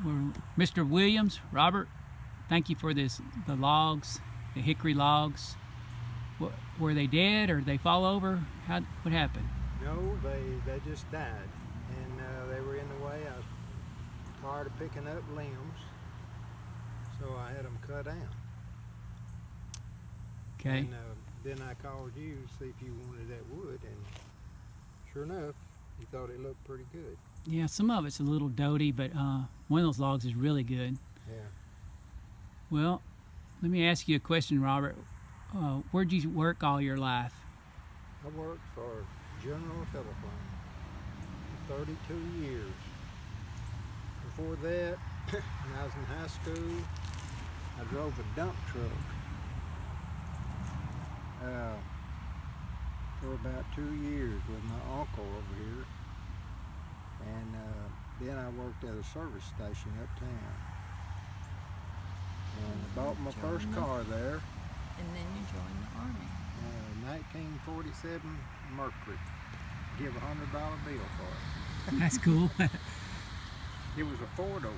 Well, Mr. Williams, Robert, thank you for the logs, the hickory logs. Were they dead or did they fall over? What happened? No, they just died, and they were in the way. I was tired of picking up limbs, so I had them cut out. Okay. And then I called you to see if you wanted that wood, and sure enough, you thought it looked pretty good. Yeah, some of it's a little doty, but one of those logs is really good. Yeah. Well, let me ask you a question, Robert. Where'd you work all your life? I worked for General Telephone for 32 years. Before that, when I was in high school, I drove a dump truck for about 2 years with my uncle over here. And then I worked at a service station uptown. And I bought my first car there. And then you joined the Army. 1947 Mercury. Give a $100 bill for it. That's cool. It was a 4-door.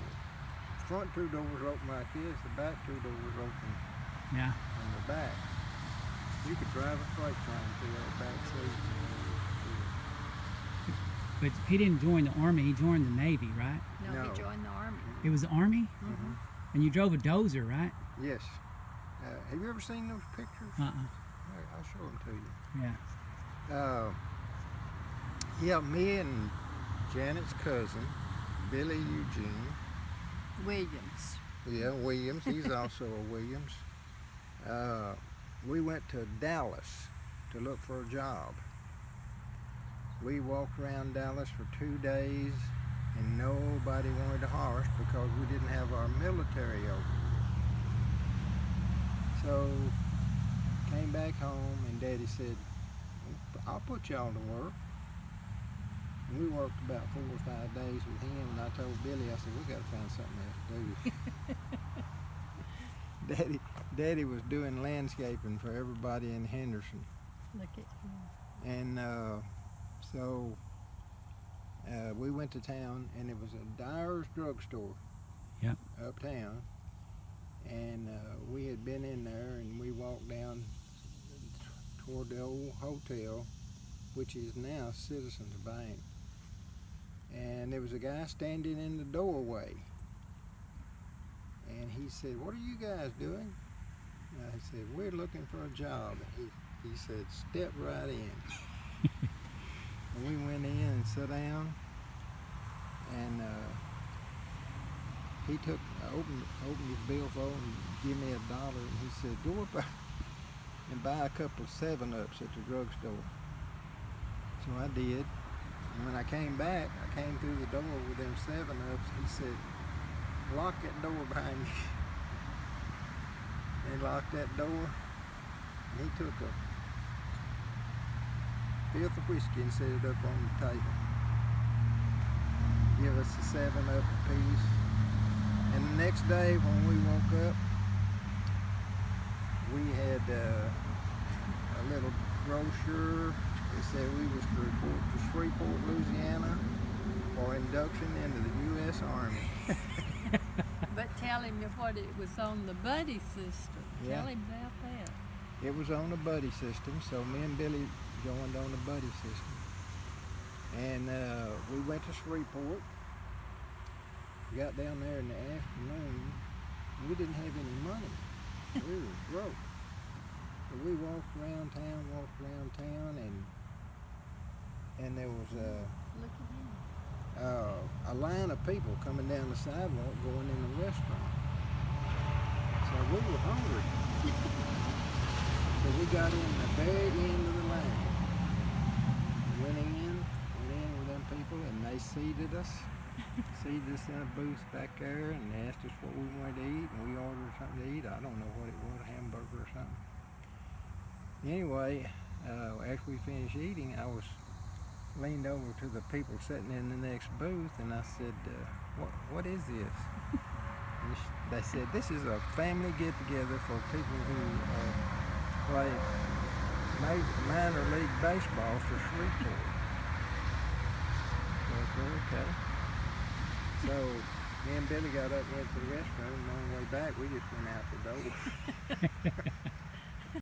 Front 2 doors open like this, the back 2 doors open Yeah. on the back. You could drive a freight train through that back seat. But he didn't join the Army, he joined the Navy, right? No, No. he joined the Army. It was the Army? Mm-hmm. And you drove a dozer, right? Yes. Have you ever seen those pictures? I'll show them to you. Yeah. Yeah, me and Janet's cousin, Billy Eugene. Williams. Yeah, Williams. He's also a Williams. We went to Dallas to look for a job. We walked around Dallas for 2 days, and nobody wanted to hire us because we didn't have our military over. So came back home, and Daddy said, "I'll put y'all to work." And we worked about 4 or 5 days with him, and I told Billy, I said, "We got to find something else to do." Daddy was doing landscaping for everybody in Henderson. Look at you. And so we went to town, and it was a Dyer's drugstore. Yep. Uptown. And we had been in there, and we walked down toward the old hotel, which is now Citizens Bank. And there was a guy standing in the doorway. And he said, "What are you guys doing?" And I said, "We're looking for a job." And he said, "Step right in." And we went in and sat down. And he opened his billfold and gave me $1. And he said, "Go up and buy a couple of 7-Ups at the drugstore." So I did. And when I came back, I came through the door with them 7-Ups. He said, "Lock that door behind you." And he locked that door. And he took a fifth of whiskey and set it up on the table. Give us a 7-Up apiece. And the next day when we woke up, we had a little brochure. It said we was to report to Shreveport, Louisiana for induction into the U.S. Army. But tell him what it was on the buddy system. Yeah. Tell him about that. It was on the buddy system, so me and Billy joined on the buddy system. And we went to Shreveport. We got down there in the afternoon. We didn't have any money. We were broke. So we walked around town, and there was Look at him. a line of people coming down the sidewalk going in the restaurant. So we were hungry. So we got in the very end of the line. Went in with them people, and they seated us in a booth back there, and they asked us what we wanted to eat, and we ordered something to eat. I don't know what it was, a hamburger or something. Anyway, after we finished eating, I was leaned over to the people sitting in the next booth, and I said, what is this? And they said, "This is a family get-together for people who play minor league baseball for Shreveport." So I said, "Okay." So Me and Billy got up and went to the restroom, and on the way back we just went out the door.